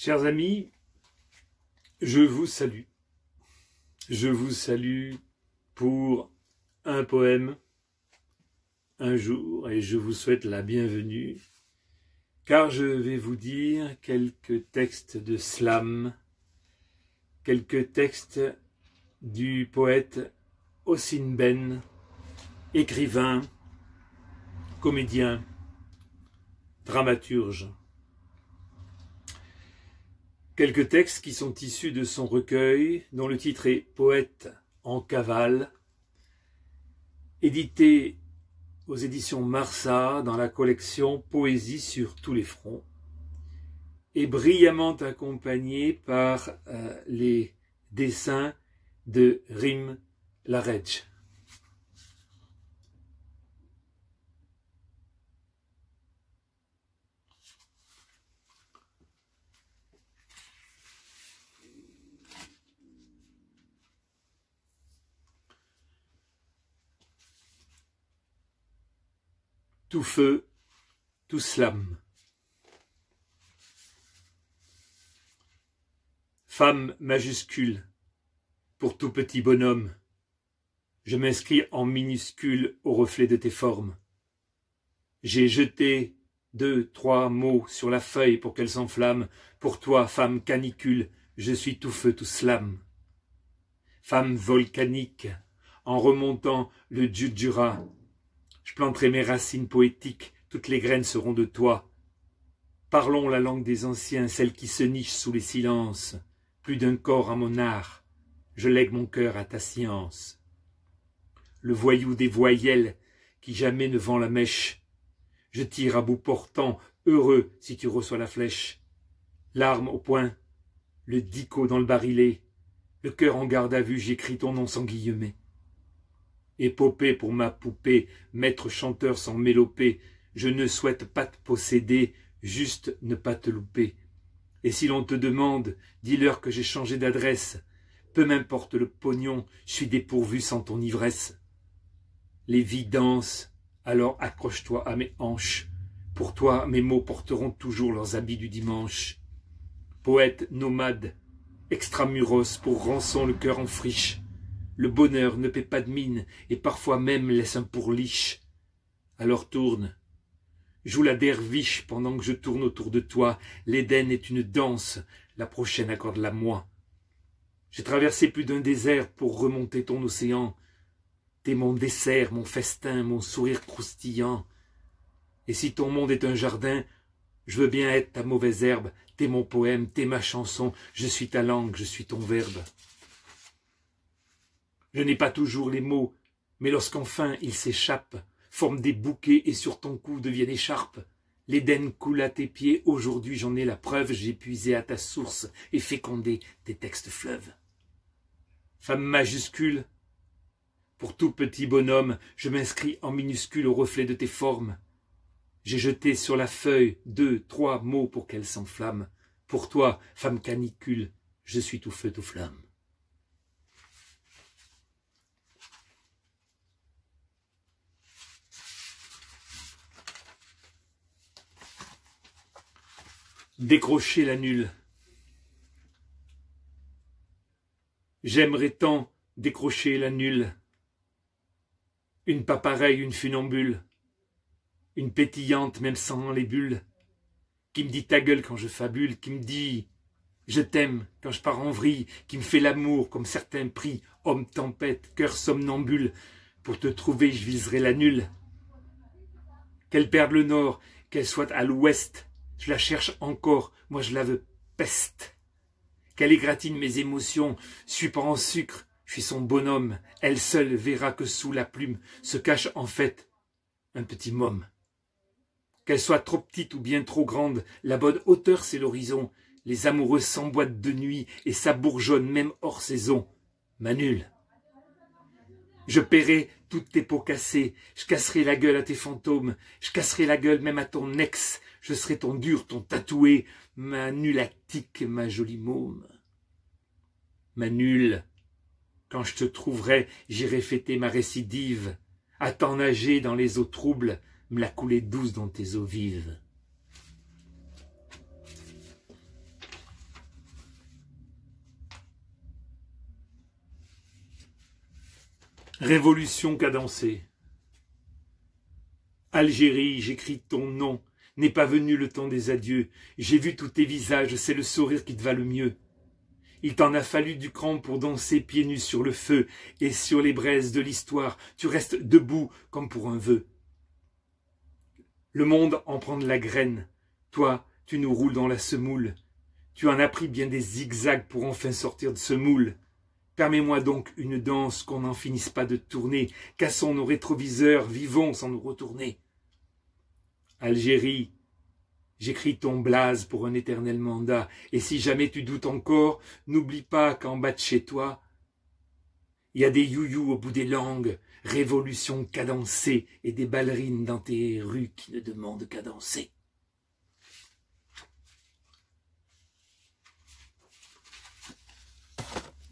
Chers amis, je vous salue. Je vous salue pour un poème, un jour, et je vous souhaite la bienvenue, car je vais vous dire quelques textes de slam, quelques textes du poète Ossine Ben, écrivain, comédien, dramaturge. Quelques textes qui sont issus de son recueil, dont le titre est « Poète en cavale », édité aux éditions Marsat dans la collection « Poésie sur tous les fronts » et brillamment accompagné par les dessins de Rim Laredj. Tout feu, tout slam. Femme majuscule, pour tout petit bonhomme, je m'inscris en minuscule au reflet de tes formes. J'ai jeté 2, 3 mots sur la feuille pour qu'elle s'enflamme. Pour toi, femme canicule, je suis tout feu, tout slam. Femme volcanique, en remontant le Djudjura, je planterai mes racines poétiques, toutes les graines seront de toi. Parlons la langue des anciens, celle qui se niche sous les silences. Plus d'un corps à mon art, je lègue mon cœur à ta science. Le voyou des voyelles, qui jamais ne vend la mèche, je tire à bout portant, heureux si tu reçois la flèche. L'arme au poing, le dico dans le barillet, le cœur en garde à vue, j'écris ton nom sans guillemets. Épopée pour ma poupée, maître chanteur sans mélopée, je ne souhaite pas te posséder, juste ne pas te louper. Et si l'on te demande, dis-leur que j'ai changé d'adresse, peu m'importe le pognon, je suis dépourvu sans ton ivresse. Les vies dansent, alors accroche-toi à mes hanches, pour toi mes mots porteront toujours leurs habits du dimanche. Poète nomade, extramuros pour rançon le cœur en friche, le bonheur ne paie pas de mine et parfois même laisse un pourliche. Alors tourne, joue la derviche pendant que je tourne autour de toi. L'Éden est une danse, la prochaine accorde-la moi. J'ai traversé plus d'un désert pour remonter ton océan. T'es mon dessert, mon festin, mon sourire croustillant. Et si ton monde est un jardin, je veux bien être ta mauvaise herbe. T'es mon poème, t'es ma chanson, je suis ta langue, je suis ton verbe. Je n'ai pas toujours les mots, mais lorsqu'enfin ils s'échappent, forment des bouquets et sur ton cou deviennent écharpes. L'Éden coule à tes pieds, aujourd'hui j'en ai la preuve, j'ai puisé à ta source et fécondé tes textes fleuves. Femme majuscule, pour tout petit bonhomme, je m'inscris en minuscule au reflet de tes formes. J'ai jeté sur la feuille 2, 3 mots pour qu'elle s'enflamme. Pour toi, femme canicule, je suis tout feu, tout flamme. Décrocher la nulle. J'aimerais tant décrocher la nulle. Une pas pareille, une funambule, une pétillante même sans les bulles, qui me dit ta gueule quand je fabule, qui me dit je t'aime quand je pars en vrille, qui me fait l'amour comme certains prient, homme tempête, cœur somnambule, pour te trouver je viserai la nulle. Qu'elle perde le nord, qu'elle soit à l'ouest, je la cherche encore, moi je la veux peste. Qu'elle égratigne mes émotions, je suis pas en sucre, je suis son bonhomme. Elle seule verra que sous la plume se cache en fait un petit môme. Qu'elle soit trop petite ou bien trop grande, la bonne hauteur c'est l'horizon. Les amoureux s'emboîtent de nuit et ça bourgeonne même hors saison. Manule. Je paierai toutes tes peaux cassées, je casserai la gueule à tes fantômes, je casserai la gueule même à ton ex, je serai ton dur, ton tatoué, ma nulatique, ma jolie môme. Ma nulle, quand je te trouverai, j'irai fêter ma récidive, à t'en nager dans les eaux troubles, me la couler douce dans tes eaux vives. Révolution cadencée. Algérie, j'écris ton nom. N'est pas venu le temps des adieux. J'ai vu tous tes visages, c'est le sourire qui te va le mieux. Il t'en a fallu du cran pour danser pieds nus sur le feu, et sur les braises de l'histoire, tu restes debout comme pour un vœu. Le monde en prend de la graine. Toi, tu nous roules dans la semoule. Tu en as pris bien des zigzags pour enfin sortir de ce moule. Permets-moi donc une danse qu'on n'en finisse pas de tourner. Cassons nos rétroviseurs, vivons sans nous retourner. Algérie, j'écris ton blaze pour un éternel mandat. Et si jamais tu doutes encore, n'oublie pas qu'en bas de chez toi, il y a des youyous au bout des langues, révolution cadencée et des ballerines dans tes rues qui ne demandent qu'à danser.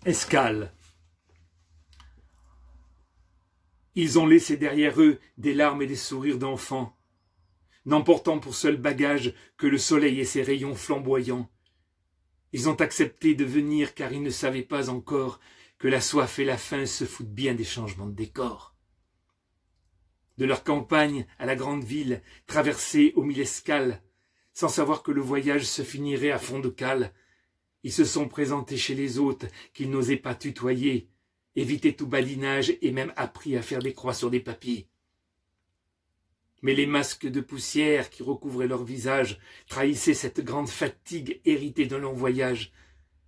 Escale. Ils ont laissé derrière eux des larmes et des sourires d'enfants, n'emportant pour seul bagage que le soleil et ses rayons flamboyants. Ils ont accepté de venir car ils ne savaient pas encore que la soif et la faim se foutent bien des changements de décor. De leur campagne à la grande ville, traversée aux 1000 escales, sans savoir que le voyage se finirait à fond de cale, ils se sont présentés chez les hôtes qu'ils n'osaient pas tutoyer, évité tout badinage et même appris à faire des croix sur des papiers. Mais les masques de poussière qui recouvraient leur visage trahissaient cette grande fatigue héritée d'un long voyage.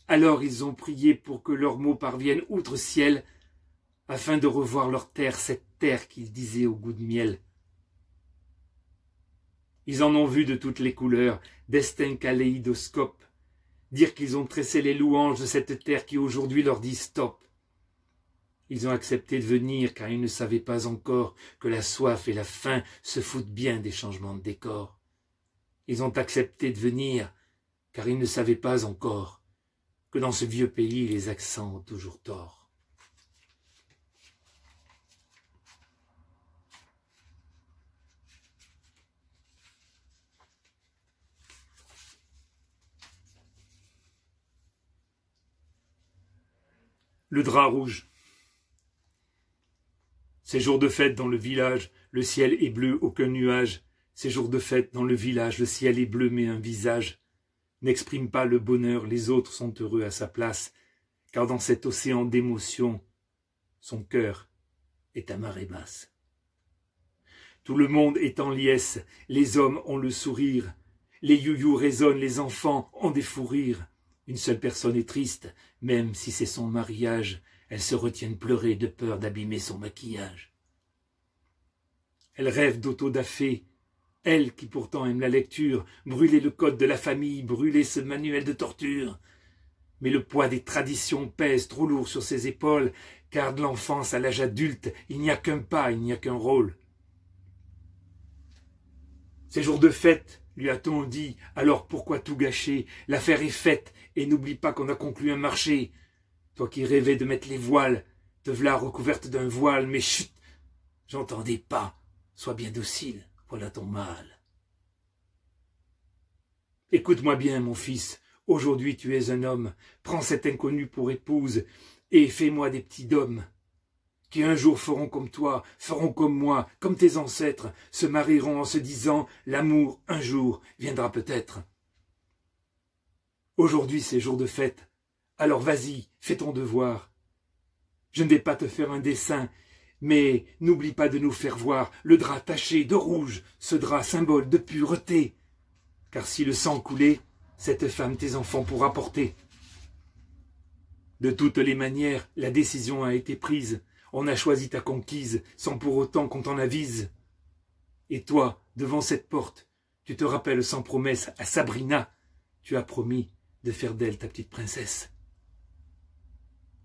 Alors ils ont prié pour que leurs mots parviennent outre ciel, afin de revoir leur terre, cette terre qu'ils disaient au goût de miel. Ils en ont vu de toutes les couleurs, destin kaléidoscope, dire qu'ils ont tressé les louanges de cette terre qui aujourd'hui leur dit stop. Ils ont accepté de venir car ils ne savaient pas encore que la soif et la faim se foutent bien des changements de décor. Ils ont accepté de venir car ils ne savaient pas encore que dans ce vieux pays les accents ont toujours tort. Le drap rouge. C'est jour de fête dans le village, le ciel est bleu, aucun nuage. C'est jour de fête dans le village, le ciel est bleu, mais un visage n'exprime pas le bonheur, les autres sont heureux à sa place, car dans cet océan d'émotions, son cœur est à marée basse. Tout le monde est en liesse, les hommes ont le sourire, les youyous résonnent, les enfants ont des fous rires. Une seule personne est triste, même si c'est son mariage, elle se retient de pleurer de peur d'abîmer son maquillage. Elle rêve d'autodafé, elle qui pourtant aime la lecture, brûler le code de la famille, brûler ce manuel de torture. Mais le poids des traditions pèse trop lourd sur ses épaules, car de l'enfance à l'âge adulte, il n'y a qu'un pas, il n'y a qu'un rôle. C'est jour de fête, lui a-t-on dit, alors pourquoi tout gâcher? L'affaire est faite, et n'oublie pas qu'on a conclu un marché. Toi qui rêvais de mettre les voiles, te v'là recouverte d'un voile, mais chut, j'entendais pas, sois bien docile, voilà ton mal. Écoute-moi bien, mon fils, aujourd'hui tu es un homme, prends cette inconnue pour épouse, et fais-moi des petits dômes, qui un jour feront comme toi, feront comme moi, comme tes ancêtres, se marieront en se disant, l'amour, un jour, viendra peut-être. Aujourd'hui c'est jour de fête, alors vas-y, fais ton devoir. Je ne vais pas te faire un dessin, mais n'oublie pas de nous faire voir le drap taché de rouge, ce drap symbole de pureté. Car si le sang coulait, cette femme tes enfants pourra porter. De toutes les manières, la décision a été prise. On a choisi ta conquise, sans pour autant qu'on t'en avise. Et toi, devant cette porte, tu te rappelles sans promesse à Sabrina, tu as promis de faire d'elle ta petite princesse.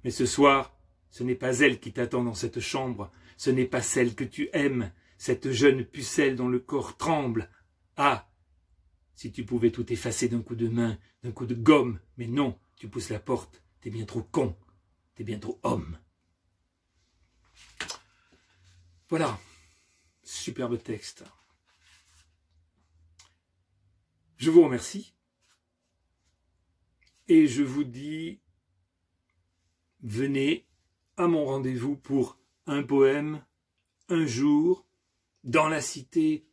Mais ce soir, ce n'est pas elle qui t'attend dans cette chambre, ce n'est pas celle que tu aimes, cette jeune pucelle dont le corps tremble. Ah, si tu pouvais tout effacer d'un coup de main, d'un coup de gomme, mais non, tu pousses la porte, t'es bien trop con, t'es bien trop homme. Voilà, superbe texte. Je vous remercie et je vous dis, venez à mon rendez-vous pour un poème, un jour, dans la cité,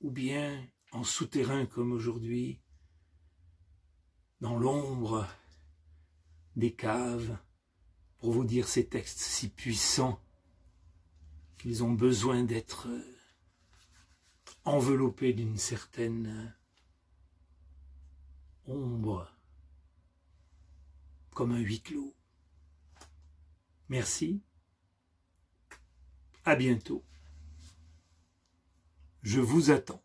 ou bien en souterrain comme aujourd'hui, dans l'ombre des caves, pour vous dire ces textes si puissants qu'ils ont besoin d'être enveloppés d'une certaine ombre, comme un huis clos. Merci, à bientôt. Je vous attends.